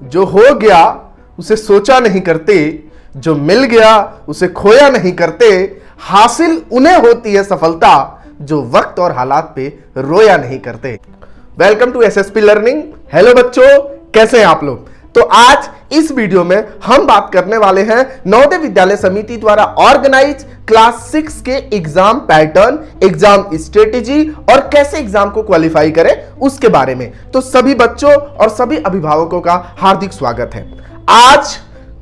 जो हो गया उसे सोचा नहीं करते, जो मिल गया उसे खोया नहीं करते, हासिल उन्हें होती है सफलता जो वक्त और हालात पे रोया नहीं करते। Welcome to SSP learning. Hello बच्चों, कैसे हैं आप लोग? तो आज इस वीडियो में हम बात करने वाले हैं नवोदय विद्यालय समिति द्वारा ऑर्गेनाइज क्लास 6 के एग्जाम पैटर्न, एग्जाम स्ट्रेटेजी और कैसे एग्जाम को क्वालिफाई करें उसके बारे में। तो सभी बच्चों और सभी अभिभावकों का हार्दिक स्वागत है। आज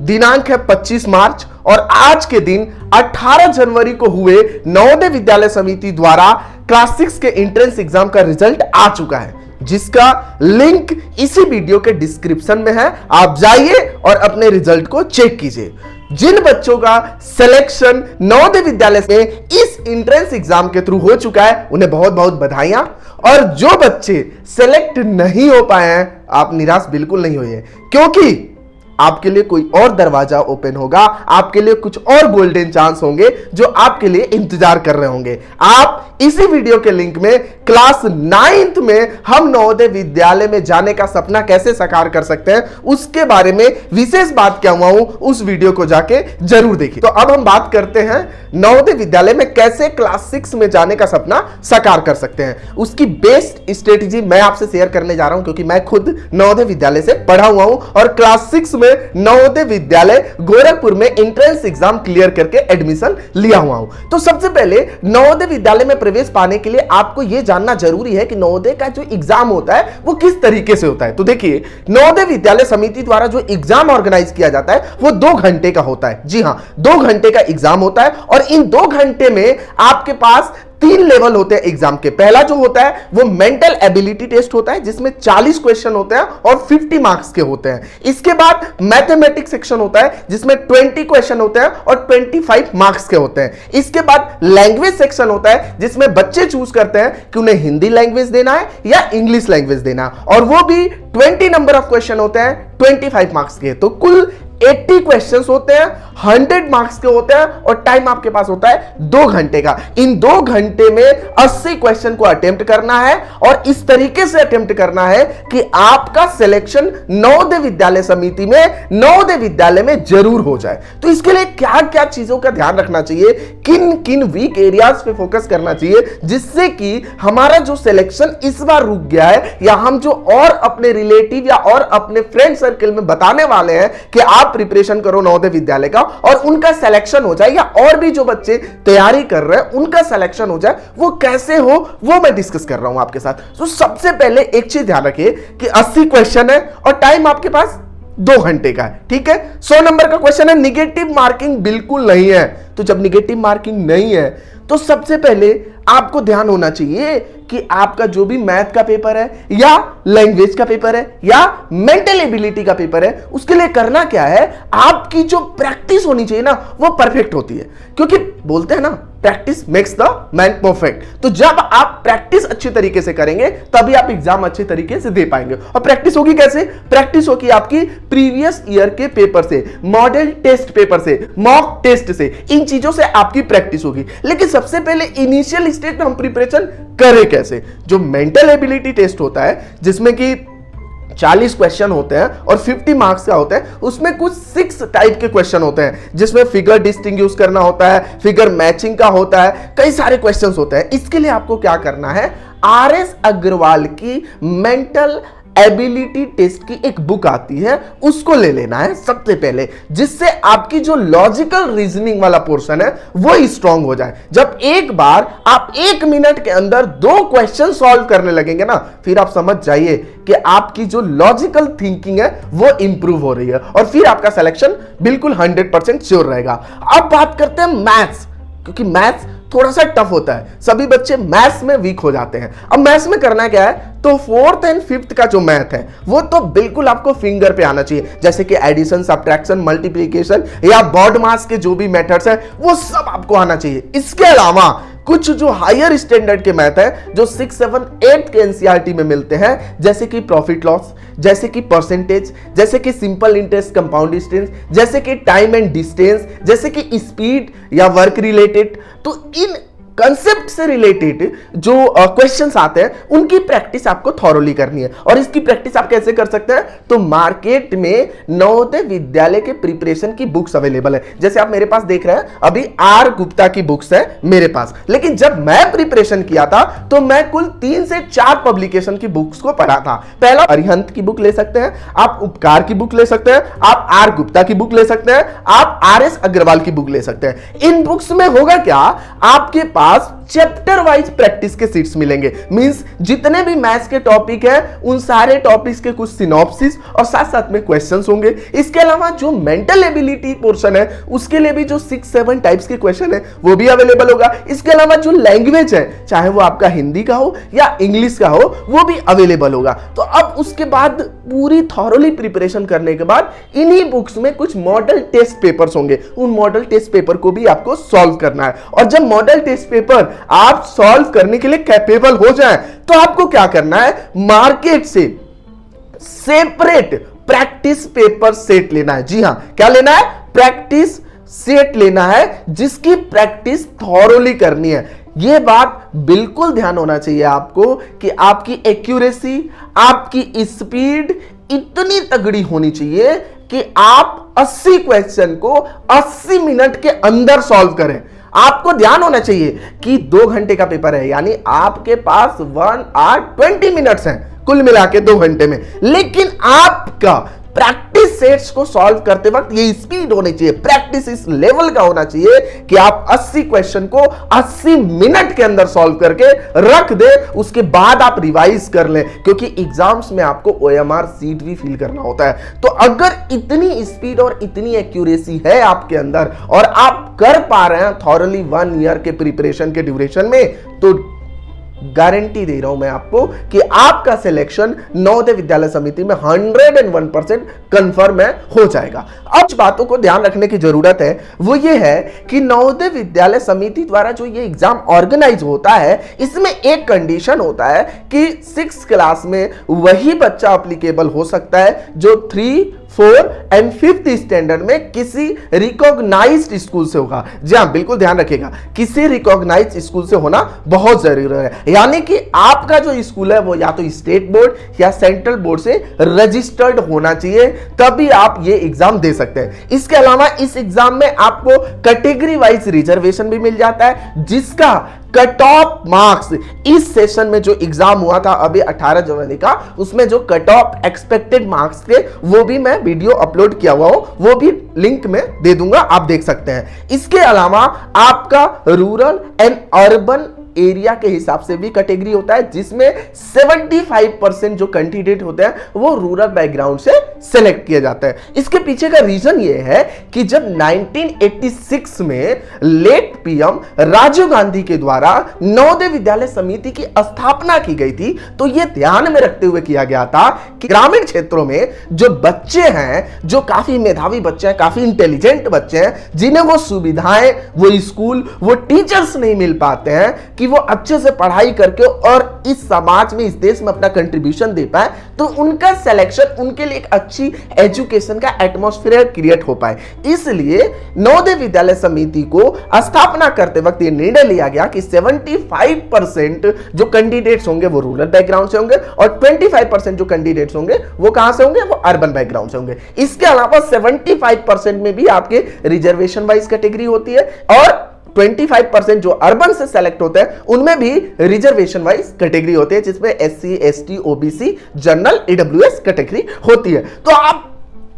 दिनांक है 25 मार्च और आज के दिन 18 जनवरी को हुए नवोदय विद्यालय समिति द्वारा क्लास 6 के एंट्रेंस एग्जाम का रिजल्ट आ चुका है, जिसका लिंक इसी वीडियो के डिस्क्रिप्शन में है। आप जाइए और अपने रिजल्ट को चेक कीजिए। जिन बच्चों का सिलेक्शन नवोदय विद्यालय में इस एंट्रेंस एग्जाम के थ्रू हो चुका है उन्हें बहुत बहुत बधाइयां, और जो बच्चे सेलेक्ट नहीं हो पाए हैं आप निराश बिल्कुल नहीं होइए, क्योंकि आपके लिए कोई और दरवाजा ओपन होगा, आपके लिए कुछ और गोल्डन चांस होंगे जो आपके लिए इंतजार कर रहे होंगे। आप इसी वीडियो के लिंक में क्लास 9th में हम नवोदय विद्यालय में जाने का सपना कैसे साकार कर सकते हैं उसके बारे में विशेष बात क्या हुआ हूं, उस वीडियो को जाके जरूर देखिए। तो अब हम बात करते हैं नवोदय विद्यालय में कैसे क्लास 6 में जाने का सपना साकार कर सकते हैं। उसकी बेस्ट स्ट्रेटेजी मैं आपसे शेयर करने जा रहा हूं, क्योंकि मैं खुद नवोदय विद्यालय से पढ़ा हुआ हूं और क्लास 6 में नवोदय विद्यालय गोरखपुर में एंट्रेंस एग्जाम क्लियर करके एडमिशन लिया हुआ हूं। तो सबसे पहले नवोदय विद्यालय में प्रवेश पाने के लिए आपको यह जानना जरूरी है कि नवोदय का जो एग्जाम होता है वो किस तरीके से होता है। तो देखिए, नवोदय विद्यालय समिति द्वारा जो एग्जाम ऑर्गेनाइज किया जाता है वो 2 घंटे का होता है। जी हां, 2 घंटे का एग्जाम होता है और इन 2 घंटे में आपके पास 3 लेवल होते हैं एग्जाम के। पहला जो होता है वो मेंटल एबिलिटी टेस्ट होता है, जिसमें 40 क्वेश्चन होते हैं और 50 मार्क्स के होते हैं। इसके बाद मैथमेटिक्स सेक्शन होता है जिसमें 20 क्वेश्चन होते हैं और 25 मार्क्स के होते हैं। इसके बाद लैंग्वेज सेक्शन होता है जिसमें बच्चे चूज करते हैं कि उन्हें हिंदी लैंग्वेज देना है या इंग्लिश लैंग्वेज देना, और वो भी 20 नंबर ऑफ क्वेश्चन होते हैं 25 मार्क्स के। तो कुल 80 क्वेश्चंस होते हैं, 100 मार्क्स के होते हैं और टाइम आपके पास होता है 2 घंटे का। इन 2 घंटे में 80 क्वेश्चन को अटेम्प्ट करना है और इस तरीके से अटेम्प्ट करना है कि आपका सिलेक्शन नवोदय विद्यालय समिति में नवोदय विद्यालय में जरूर हो जाए। तो इसके लिए क्या क्या चीजों का ध्यान रखना चाहिए, किन किन वीक एरियाज पे फोकस करना चाहिए, जिससे कि हमारा जो सिलेक्शन इस बार रुक गया है, या हम जो और अपने रिलेटिव या और अपने फ्रेंड सर्कल में बताने वाले हैं कि आप प्रिपरेशन करो नवोदय विद्यालय का और उनका सिलेक्शन हो जाए, या और भी जो बच्चे तैयारी कर रहे हैं उनका सिलेक्शन हो जाए, वो कैसे हो वो मैं डिस्कस कर रहा हूं आपके साथ। तो सबसे पहले एक चीज ध्यान रखिए कि 80 क्वेश्चन है और टाइम आपके पास 2 घंटे का है। ठीक है, 100 नंबर का क्वेश्चन है, निगेटिव मार्किंग बिल्कुल नहीं है। तो जब निगेटिव मार्किंग नहीं है तो सबसे पहले आपको ध्यान होना चाहिए कि आपका जो भी मैथ का पेपर है या लैंग्वेज का पेपर है या मेंटल एबिलिटी का पेपर है, उसके लिए करना क्या है, आपकी जो प्रैक्टिस होनी चाहिए ना वो परफेक्ट होती है। क्योंकि बोलते हैं ना, practice makes the man perfect. तो जब आप प्रैक्टिस अच्छी तरीके से करेंगे तभी आप एग्जाम अच्छे तरीके से दे पाएंगे। और प्रैक्टिस होगी कैसे? प्रैक्टिस होगी आपकी प्रीवियस ईयर के पेपर से, मॉडल टेस्ट पेपर से, मॉक टेस्ट से, इन चीजों से आपकी प्रैक्टिस होगी। लेकिन सबसे पहले इनिशियल स्टेज में हम प्रिपरेशन करें कैसे? जो मेंटल एबिलिटी टेस्ट होता है जिसमें कि 40 क्वेश्चन होते हैं और 50 मार्क्स का होता है, उसमें कुछ 6 टाइप के क्वेश्चन होते हैं, जिसमें फिगर डिस्टिंग्विश करना होता है, फिगर मैचिंग का होता है, कई सारे क्वेश्चंस होते हैं। इसके लिए आपको क्या करना है, आरएस अग्रवाल की मेंटल एबिलिटी टेस्ट की एक बुक आती है, उसको ले लेना है सबसे पहले, जिससे आपकी जो लॉजिकल रीजनिंग वाला पोर्शन है वो स्ट्रांग हो जाए। जब एक बार आप 1 मिनट के अंदर 2 क्वेश्चन सॉल्व करने लगेंगे ना, फिर आप समझ जाइए कि आपकी जो लॉजिकल थिंकिंग है वो इंप्रूव हो रही है और फिर आपका सिलेक्शन बिल्कुल 100% श्योर रहेगा। अब बात करते हैं मैथ्स, क्योंकि मैथ्स थोड़ा सा टफ होता है, सभी बच्चे मैथ्स में वीक हो जाते हैं। अब मैथ्स में करना क्या है, तो 4th एंड 5th का जो मैथ है वो तो बिल्कुल आपको फिंगर पे आना चाहिए, जैसे कि एडिशन, सब्ट्रैक्शन, मल्टीप्लिकेशन या बॉड मास के जो भी मेथड्स है वो सब आपको आना चाहिए। इसके अलावा कुछ जो हायर स्टैंडर्ड के मैथ है जो 6, 7, 8 के एनसीईआरटी में मिलते हैं, जैसे कि प्रॉफिट लॉस, जैसे कि परसेंटेज, जैसे कि सिंपल इंटरेस्ट, कंपाउंड डिस्टेंस, जैसे कि टाइम एंड डिस्टेंस, जैसे कि स्पीड या वर्क रिलेटेड। तो इन कंसेप्ट से रिलेटेड जो क्वेश्चंस आते हैं उनकी प्रैक्टिस आपको थॉरोली करनी है। और इसकी प्रैक्टिस आप कैसे कर सकते हैं? तो मार्केट में नवोदय विद्यालय के प्रिपरेशन की बुक्स अवेलेबल है। जैसे आप मेरे पास देख रहे हैं, अभी आर गुप्ता की बुक्स है मेरे पास। लेकिन जब मैं प्रिपरेशन किया था तो मैं कुल 3 से 4 पब्लिकेशन की बुक्स को पढ़ा था। पहला अरिहंत की बुक ले सकते हैं, आप उपकार की बुक ले सकते हैं, आप आर गुप्ता की बुक ले सकते हैं, आप आर एस अग्रवाल की बुक ले सकते हैं। इन बुक्स में होगा क्या, आपके पास चैप्टर वाइज प्रैक्टिस के सीट्स मिलेंगे। मींस जितने भी मैथ्स के टॉपिक है उन सारे टॉपिक्स के कुछ सिनॉप्सिस और साथ साथ में क्वेश्चंस होंगे। इसके अलावा जो मेंटल एबिलिटी पोर्शन है उसके लिए भी जो 6-7 टाइप्स के क्वेश्चन है वो भी अवेलेबल होगा। इसके अलावा जो लैंग्वेज है, चाहे वो आपका हिंदी का हो या इंग्लिश का हो, वो भी अवेलेबल होगा। तो अब उसके बाद पूरी थॉरोली प्रिपरेशन करने के बाद इन्हीं बुक्स में कुछ मॉडल टेस्ट पेपर्स होंगे। उन मॉडल टेस्ट पेपर को भी आपको सॉल्व करना है। और जब मॉडल टेस्ट पेपर आप सॉल्व करने के लिए कैपेबल हो जाएं, तो आपको क्या करना है, मार्केट से सेपरेट प्रैक्टिस पेपर सेट लेना है। जी हां, क्या लेना है? प्रैक्टिस सेट लेना है, जिसकी प्रैक्टिस थॉरोली करनी है। यह बात बिल्कुल ध्यान होना चाहिए आपको कि आपकी एक्यूरेसी, आपकी स्पीड इतनी तगड़ी होनी चाहिए कि आप 80 क्वेश्चन को 80 मिनट के अंदर सॉल्व करें। आपको ध्यान होना चाहिए कि 2 घंटे का पेपर है, यानी आपके पास 1 hour 20 मिनट्स हैं कुल मिला के 2 घंटे में। लेकिन आपका प्रैक्टिस सेट्स को सॉल्व करते वक्त ये स्पीड होनी चाहिए, प्रैक्टिस इस लेवल का होना चाहिए कि आप 80 क्वेश्चन को 80 मिनट के अंदर सॉल्व करके रख दे। उसके बाद आप रिवाइज कर लें, क्योंकि एग्जाम्स में आपको OMR सीट भी फिल करना होता है। तो अगर इतनी स्पीड और इतनी एक्यूरेसी है आपके अंदर और आप कर पा रहे हैं थॉरली 1 ईयर के प्रिपरेशन के ड्यूरेशन में, तो गारंटी दे रहा हूं मैं आपको कि आपका सिलेक्शन नवोदय विद्यालय समिति में 101% कंफर्म है, हो जाएगा। अब बातों को ध्यान रखने की जरूरत है वो ये है कि नवोदय विद्यालय समिति द्वारा जो ये एग्जाम ऑर्गेनाइज होता है, इसमें एक कंडीशन होता है कि 6th क्लास में वही बच्चा एप्लीकेबल हो सकता है जो 3, 4 एंड 5th स्टैंडर्ड में किसी रिकॉग्नाइज्ड स्कूल से होगा। जी हां, बिल्कुल ध्यान रखिएगा, किसी रिकॉग्नाइज्ड स्कूल से होना बहुत जरूरी है। यानी कि आपका जो स्कूल है वो या तो स्टेट बोर्ड या सेंट्रल बोर्ड से रजिस्टर्ड होना चाहिए, तभी आप ये एग्जाम दे सकते हैं। इसके अलावा इस एग्जाम में आपको कैटेगरी वाइज रिजर्वेशन भी मिल जाता है, जिसका कट ऑफ मार्क्स इस सेशन में जो एग्जाम हुआ था अभी 18 जनवरी का, उसमें जो कट ऑफ एक्सपेक्टेड मार्क्स थे वो भी मैं वीडियो अपलोड किया हुआ हूं, वो भी लिंक में दे दूंगा, आप देख सकते हैं। इसके अलावा आपका रूरल एंड अर्बन एरिया के हिसाब से भी कैटेगरी होता है, जिसमें 75% जो कैंडिडेट होते हैं वो रूरल बैकग्राउंड से सेलेक्ट किए जाते हैं। इसके पीछे का रीजन ये है कि जब 1986 में लेट पीएम राजीव गांधी के द्वारा नवोदय विद्यालय समिति की स्थापना की गई थी, तो यह ध्यान में रखते हुए किया गया था कि ग्रामीण क्षेत्रों में जो बच्चे हैं, जो काफी मेधावी बच्चे हैं, काफी इंटेलिजेंट बच्चे हैं, जिन्हें वो सुविधाएं, वो स्कूल, वो टीचर्स नहीं मिल पाते हैं कि वो अच्छे से पढ़ाई करके और इस समाज में, इस देश में अपना कंट्रीब्यूशन दे पाए, तो उनका सिलेक्शन, उनके लिए एक अच्छी एजुकेशन का एटमॉस्फेयर क्रिएट हो पाए। इसलिए नवोदय विद्यालय समिति को स्थापना करते वक्त ये निर्णय लिया गया कि 75% जो कैंडिडेट्स होंगे वो रूरल बैकग्राउंड से होंगे और 25% जो कैंडिडेट्स होंगे वो कहां से होंगे, वो अर्बन बैकग्राउंड से होंगे। इसके अलावा 75% में भी आपके रिजर्वेशन वाइज कैटेगरी होती है और 25% जो अर्बन से सेलेक्ट होते हैं उनमें भी रिजर्वेशन वाइज कैटेगरी होती है, जिसमें SC, ST, OBC, general, EWS category होती है। तो आप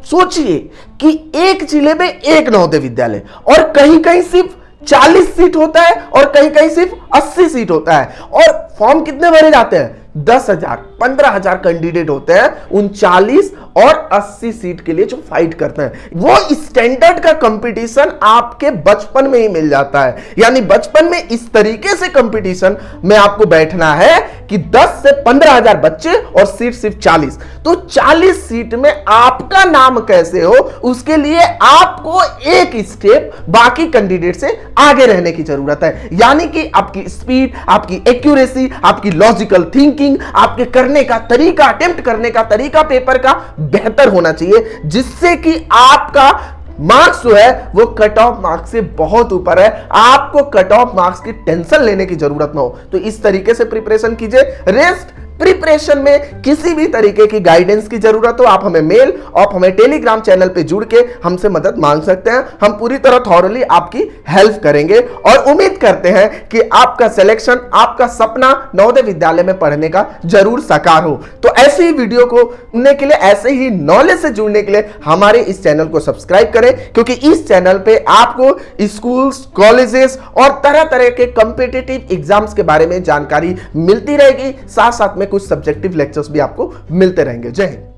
सोचिए कि एक जिले में एक नवोदय विद्यालय और कहीं कहीं सिर्फ 40 सीट होता है और कहीं कहीं सिर्फ 80 सीट होता है, और फॉर्म कितने भरे जाते हैं, 10,000, 15,000 कैंडिडेट होते हैं उन 40 और 80 सीट के लिए जो फाइट करते हैं। वो स्टैंडर्ड का कंपटीशन आपके बचपन में ही मिल जाता है, यानी बचपन में इस तरीके से कंपटीशन में आपको बैठना है कि 10 से 15,000 बच्चे और सीट सिर्फ 40, तो 40 सीट में आपका नाम कैसे हो, उसके लिए आपको एक स्टेप बाकी कैंडिडेट से आगे रहने की जरूरत है। यानी कि आपकी स्पीड, आपकी एक्यूरेसी, आपकी लॉजिकल थिंकिंग, आपके करने का तरीका, अटेम्प्ट करने का तरीका पेपर का बेहतर होना चाहिए, जिससे कि आपका मार्क्स जो है वो कट ऑफ मार्क्स से बहुत ऊपर है, आपको कट ऑफ मार्क्स की टेंशन लेने की जरूरत ना हो। तो इस तरीके से प्रिपरेशन कीजिए। रेस्ट प्रिपरेशन में किसी भी तरीके की गाइडेंस की जरूरत हो, आप हमें मेल और हमें टेलीग्राम चैनल पे जुड़ के हमसे मदद मांग सकते हैं। हम पूरी तरह थॉरली आपकी हेल्प करेंगे और उम्मीद करते हैं कि आपका सिलेक्शन, आपका सपना नवोदय विद्यालय में पढ़ने का जरूर साकार हो। तो ऐसे ही वीडियो को सुनने के लिए, ऐसे ही नॉलेज से जुड़ने के लिए हमारे इस चैनल को सब्सक्राइब करें, क्योंकि इस चैनल पे आपको स्कूल्स, कॉलेजेस और तरह तरह के कॉम्पिटिटिव एग्जाम्स के बारे में जानकारी मिलती रहेगी। साथ साथ में कुछ सब्जेक्टिव लेक्चर्स भी आपको मिलते रहेंगे। जय हिंद।